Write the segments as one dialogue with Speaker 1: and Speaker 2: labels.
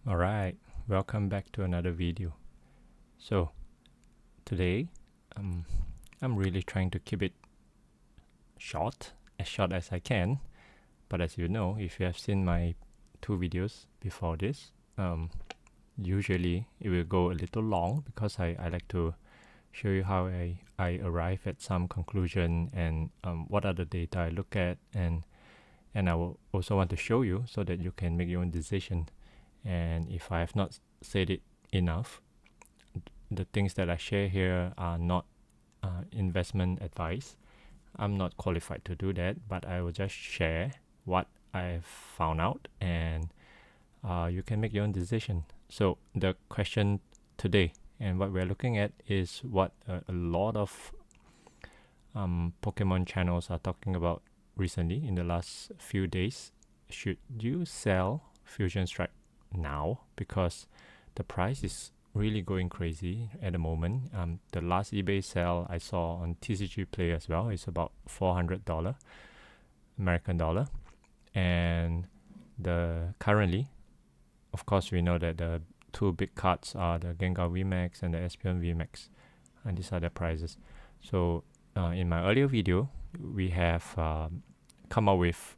Speaker 1: Alright, welcome back to another video. So today I'm really trying to keep it short as I can, but as you know, if you have seen my two videos before this, usually it will go a little long because I like to show you how I arrive at some conclusion and what are the data I look at, and I will also want to show you so that you can make your own decision. And if I have not said it enough, the things that I share here are not investment advice. I'm not qualified to do that, but I will just share what I've found out, and you can make your own decision. So the question today and what we're looking at is what a lot of Pokemon channels are talking about recently in the last few days. Should you sell Fusion Strike now? Because the price is really going crazy at the moment. The last eBay sale I saw on TCG Play as well is about $400 American dollar, and the currently, of course, we know that the two big cards are the Gengar VMAX and the Espeon VMAX, and these are the prices. So in my earlier video, we have come up with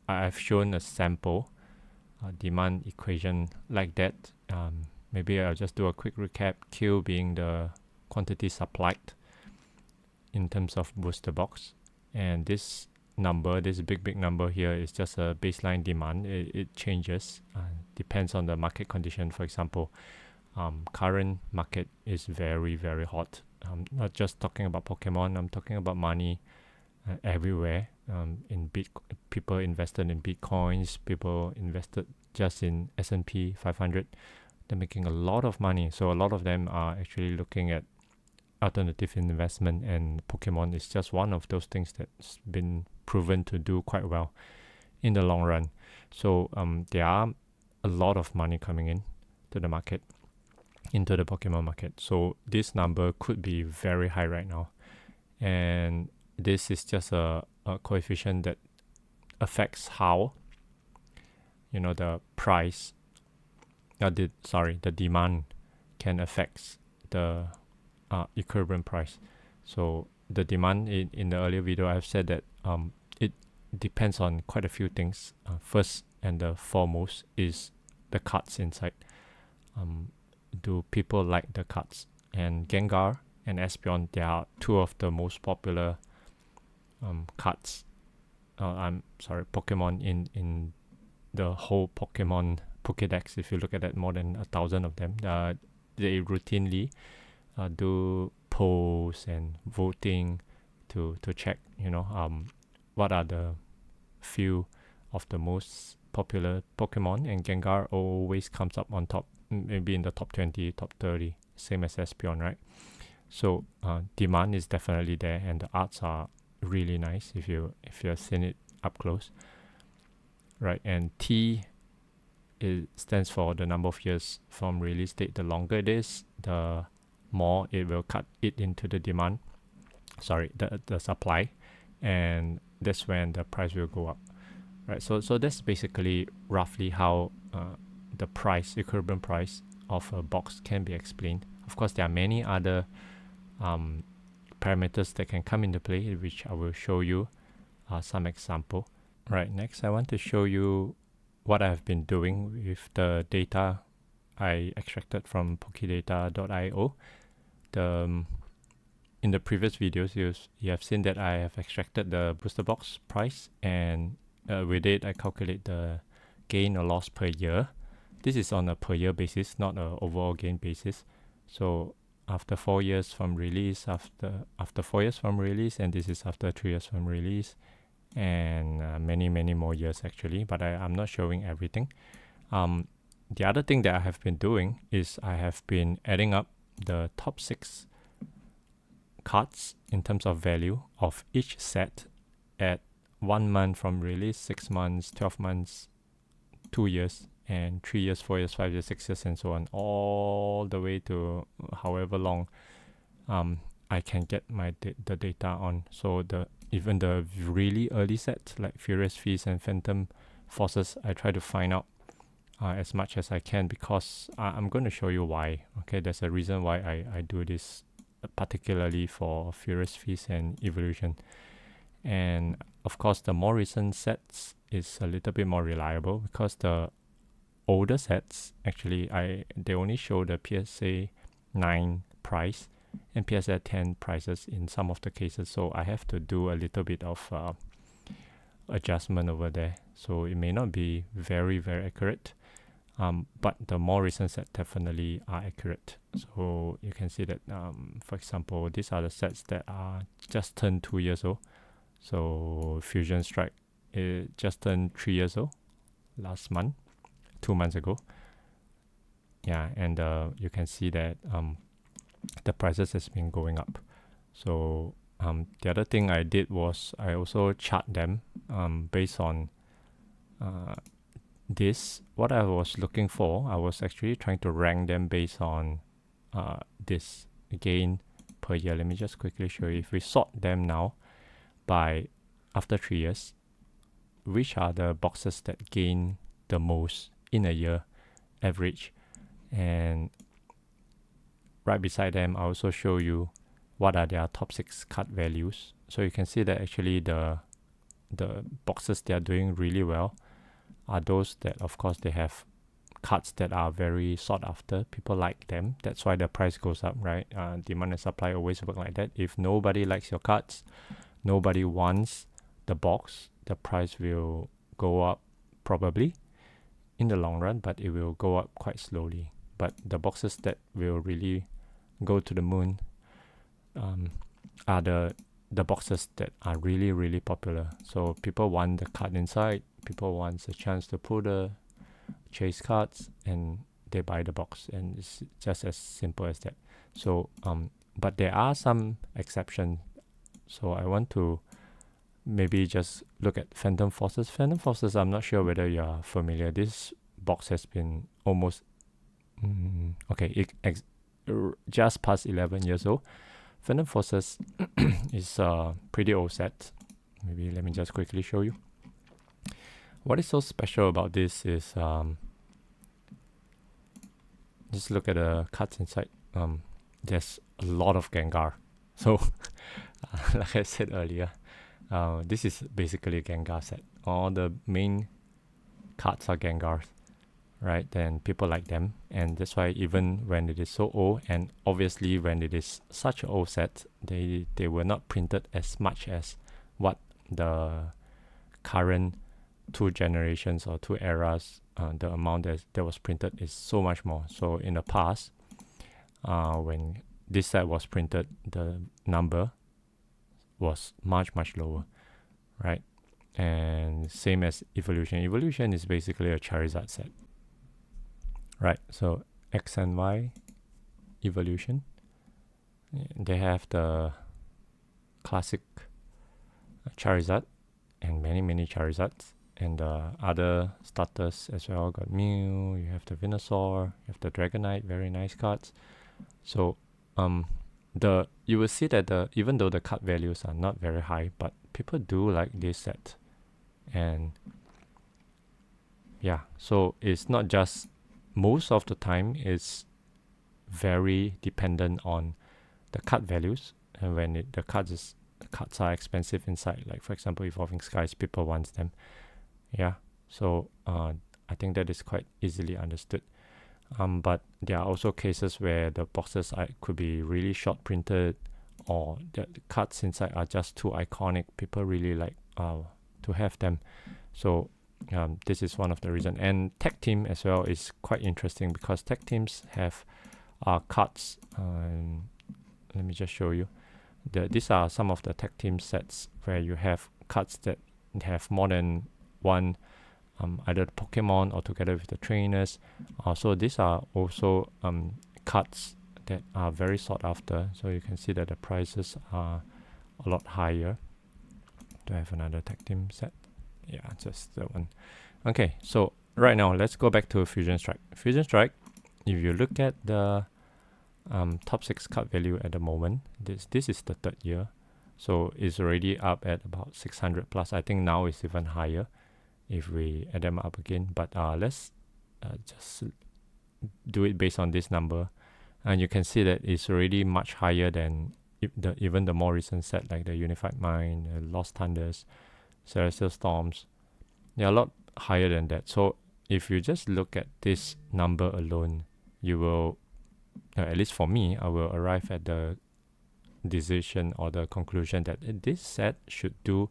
Speaker 1: I've shown a sample demand equation like that. Maybe I'll just do a quick recap. Q being the quantity supplied in terms of booster box, and this number, this big number here, is just a baseline demand. It changes, depends on the market condition. For example, current market is very hot. Not just talking about Pokemon, I'm talking about money everywhere. People invested in Bitcoins, people invested just in S&P 500. They're making a lot of money, so a lot of them are actually looking at alternative investment, and Pokemon is just one of those things that's been proven to do quite well in the long run. So there are a lot of money coming in to the market, into the Pokemon market. So this number could be very high right now, and this is just a coefficient that affects how the price, the demand can affect the equilibrium price. So the demand in the earlier video, I've said that it depends on quite a few things. First and the foremost is the cards inside. Do people like the cards? And Gengar and Espeon, they are two of the most popular cards. Pokemon in the whole Pokemon Pokédex. If you look at that, more than 1,000 of them. They routinely do polls and voting to check, what are the few of the most popular Pokemon, and Gengar always comes up on top, maybe in the top 20, top 30, same as Espeon, right? So demand is definitely there, and the arts are really nice if you've seen it up close, right? And T, it stands for the number of years from release date. The longer it is, the more it will cut it into the demand, the supply, and that's when the price will go up, right? So that's basically roughly how the equilibrium price of a box can be explained. Of course, there are many other parameters that can come into play, which I will show you some example. Right, next I want to show you what I've been doing with the data I extracted from pokedata.io. In the previous videos, you have seen that I have extracted the booster box price, and with it I calculate the gain or loss per year. This is on a per year basis, not an overall gain basis. So after 4 years from release, after 4 years from release, and this is after 3 years from release, and many more years actually, but I'm not showing everything. The other thing that I have been doing is I have been adding up the top 6 cards in terms of value of each set at 1 month from release, 6 months, 12 months, 2 years, and 3 years, 4 years, 5 years, 6 years, and so on, all the way to however long I can get the data on. So even the really early sets like Furious Feast and Phantom Forces, I try to find out as much as I can, because I'm going to show you why. Okay, there's a reason why I do this, particularly for Furious Feast and Evolution. And of course, the more recent sets is a little bit more reliable, because the older sets, actually, they only show the PSA 9 price and PSA 10 prices in some of the cases. So I have to do a little bit of adjustment over there. So it may not be very, very accurate. But the more recent sets definitely are accurate. So you can see that, for example, these are the sets that are just turned 2 years old. So Fusion Strike, it just turned 3 years old last month, 2 months ago. Yeah, and you can see that the prices has been going up. So the other thing I did was I also chart them based on this. What I was looking for, I was actually trying to rank them based on this gain per year. Let me just quickly show you. If we sort them now by after 3 years, which are the boxes that gain the most in a year average, and right beside them I also show you what are their top 6 card values. So you can see that actually the boxes that are doing really well are those that, of course, they have cards that are very sought after. People like them. That's why the price goes up, right? Demand and supply always work like that. If nobody likes your cards, nobody wants the box, the price will go up probably in the long run, but it will go up quite slowly. But the boxes that will really go to the moon are the boxes that are really, really popular. So people want the card inside, people want a chance to pull the chase cards, and they buy the box, and it's just as simple as that. So but there are some exceptions. So I want to maybe just look at Phantom Forces. Phantom Forces, I'm not sure whether you are familiar. This box has been almost just past 11 years old. Phantom Forces is a pretty old set. Maybe let me just quickly show you. What is so special about this is just look at the cards inside. There's a lot of Gengar. So like I said earlier, this is basically a Gengar set. All the main cards are Gengars, right? Then people like them, and that's why even when it is so old, and obviously when it is such an old set, they were not printed as much as what the current 2 generations or 2 eras, the amount that was printed is so much more. So in the past, when this set was printed, the number was much, much lower, right? And same as Evolution. Evolution is basically a Charizard set, right? So X and Y Evolution, they have the classic Charizard and many Charizards, and other starters as well. Got Mew, you have the Venusaur, you have the Dragonite, very nice cards. So you will see that even though the card values are not very high, but people do like this set. And yeah, so it's not just, most of the time it's very dependent on the card values, and when the cards are expensive inside, like for example Evolving Skies, people want them. Yeah, so I think that is quite easily understood. But there are also cases where the boxes could be really short printed, or the cards inside are just too iconic. People really like to have them. So this is one of the reasons. And tag team as well is quite interesting, because tag teams have cards. Let me just show you. These are some of the tag team sets where you have cards that have more than one, either the Pokemon or together with the trainers. So these are also cards that are very sought after. So you can see that the prices are a lot higher. Do I have another tag team set? Yeah, just that one. Okay, so right now let's go back to Fusion Strike. Fusion Strike, if you look at the top 6 card value at the moment, this is the 3rd year, so it's already up at about 600 plus. I think now it's even higher if we add them up again, but let's just do it based on this number, and you can see that it's already much higher than even the more recent set like the Unified Mind, Lost Thunders, Celestial Storms. They're a lot higher than that. So if you just look at this number alone, you will, at least for me, I will arrive at the decision or the conclusion that this set should do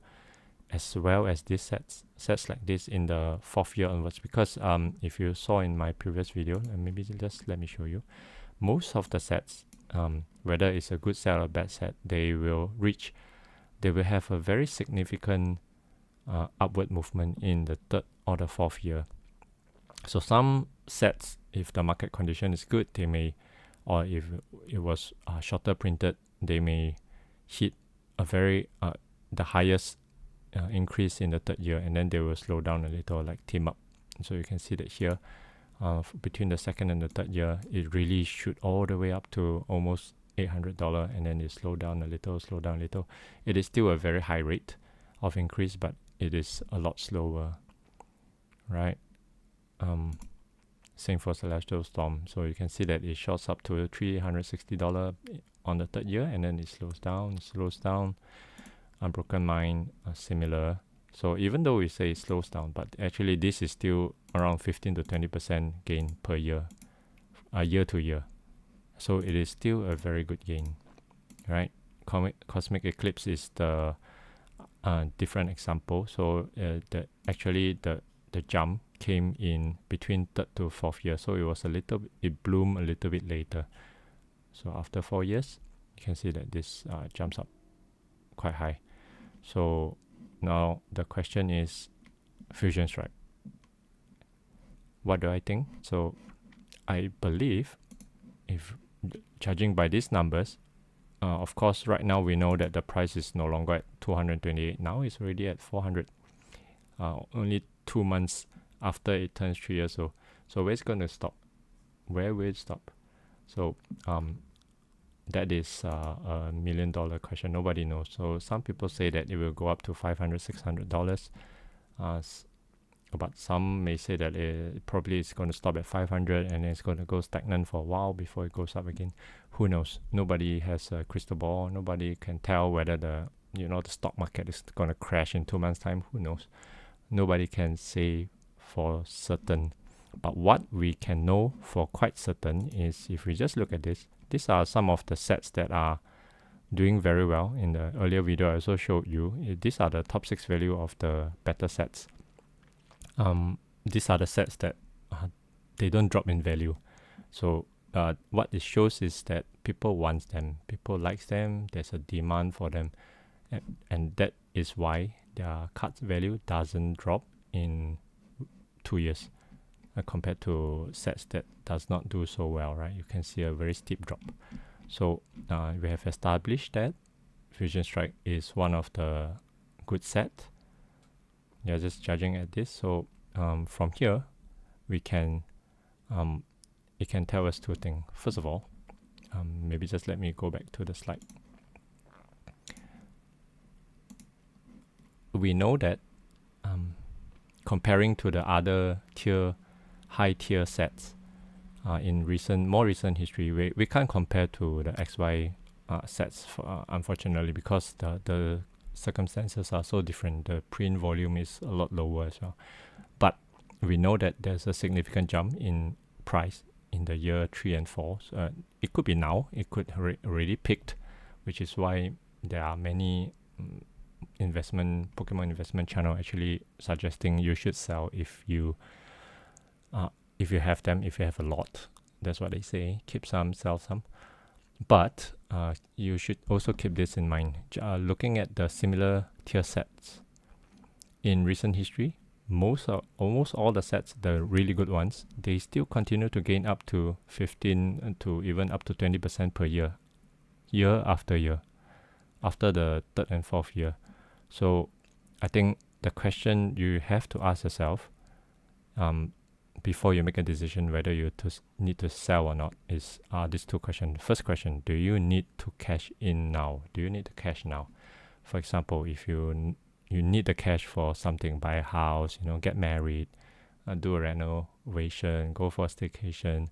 Speaker 1: as well as this sets like this in the 4th year onwards. Because if you saw in my previous video, and maybe just let me show you, most of the sets, whether it's a good set or a bad set, they will have a very significant upward movement in the 3rd or the 4th year. So some sets, if the market condition is good, they may, or if it was shorter printed, they may hit a very the highest increase in the 3rd year, and then they will slow down a little, like Team Up. So you can see that here, between the 2nd and the 3rd year, it really shoot all the way up to almost $800, and then it slow down a little. It is still a very high rate of increase, but it is a lot slower, right? Same for Celestial Storm. So you can see that it shoots up to $360 on the 3rd year, and then it slows down. Unbroken Mind, similar. So even though we say it slows down, but actually this is still around 15 to 20% gain per year, year to year. So it is still a very good gain, right? Cosmic Eclipse is the different example. So the jump came in between 3rd to 4th year. So it bloomed a little bit later. So after 4 years, you can see that this jumps up quite high. So now the question is Fusion Strike. What do I think? So I believe, if judging by these numbers, of course right now we know that the price is no longer at 228. Now it's already at 400. Only 2 months after it turns 3 years old. So where's going to stop? Where will it stop? So that is a $1 million question. Nobody knows. So some people say that it will go up to $500, $600. But some may say that it probably is going to stop at 500 and it's going to go stagnant for a while before it goes up again. Who knows? Nobody has a crystal ball. Nobody can tell whether the stock market is going to crash in 2 months' time. Who knows? Nobody can say for certain. But what we can know for quite certain is, if we just look at this, these are some of the sets that are doing very well. In the earlier video, I also showed you, these are the top 6 value of the better sets. These are the sets that they don't drop in value. So what it shows is that people want them, people like them, there's a demand for them, and that is why their card value doesn't drop in 2 years compared to sets that does not do so well, right? You can see a very steep drop. So we have established that Fusion Strike is one of the good set. You're just judging at this. So from here, we can it can tell us 2 things. First of all, maybe just let me go back to the slide. We know that comparing to the other high tier sets in more recent history, we can't compare to the XY sets, unfortunately, because the circumstances are so different. The print volume is a lot lower as well. But we know that there's a significant jump in price in the year 3 and 4. So, it could be now, it could already peaked, which is why there are many Pokemon investment channel actually suggesting you should sell if you have them, if you have a lot. That's what they say. Keep some, sell some. But you should also keep this in mind. Looking at the similar tier sets in recent history, almost all the sets, the really good ones, they still continue to gain up to 15 to even up to 20% per year, year after year, after the 3rd and 4th year. So I think the question you have to ask yourself before you make a decision whether you need to sell or not is these 2 questions. First question, do you need to cash in now? Do you need to cash now? For example, if you need the cash for something, buy a house, get married, do a renovation, go for a staycation,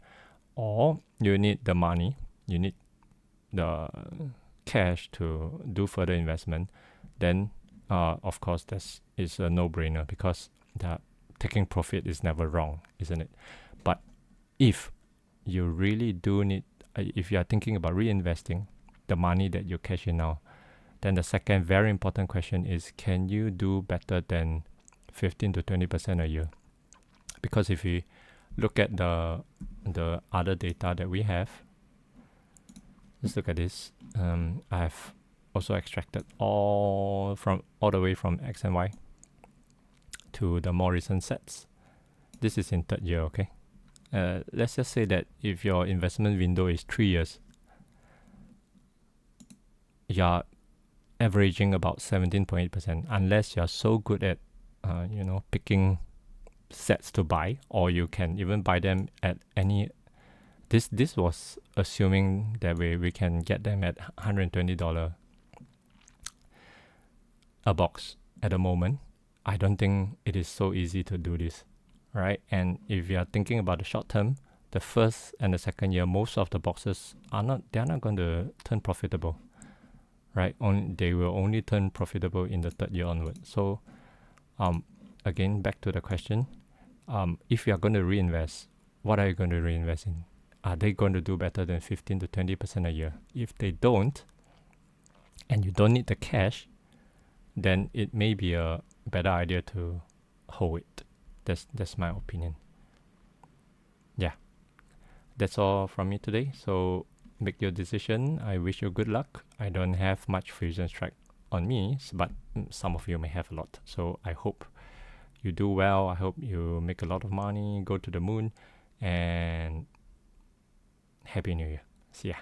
Speaker 1: or you need the money, you need the cash to do further investment, then of course this is a no-brainer because the taking profit is never wrong, isn't it? But if you really do need, if you are thinking about reinvesting the money that you cash in now, then the second very important question is, can you do better than 15 to 20% a year? Because if we look at the other data that we have, let's look at this. I've also extracted all the way from X and Y to the more recent sets. This is in third year, okay? Let's just say that if your investment window is 3 years, you're averaging about 17.8%, unless you're so good at picking sets to buy, or you can even buy them at any. This was assuming that we can get them at $120 a box at the moment. I don't think it is so easy to do this, right? And if you are thinking about the short term, the first and the second year, most of the boxes are not going to turn profitable, right? They will only turn profitable in the third year onward. So again, back to the question, if you are going to reinvest, what are you going to reinvest in? Are they going to do better than 15 to 20% a year? If they don't, and you don't need the cash, then it may be a better idea to hold it. That's my opinion. Yeah, that's all from me today. So make your decision. I wish you good luck. I don't have much Fusion Strike on me, but some of you may have a lot. So I hope you do well. I hope you make a lot of money, go to the moon, and Happy New Year. See ya.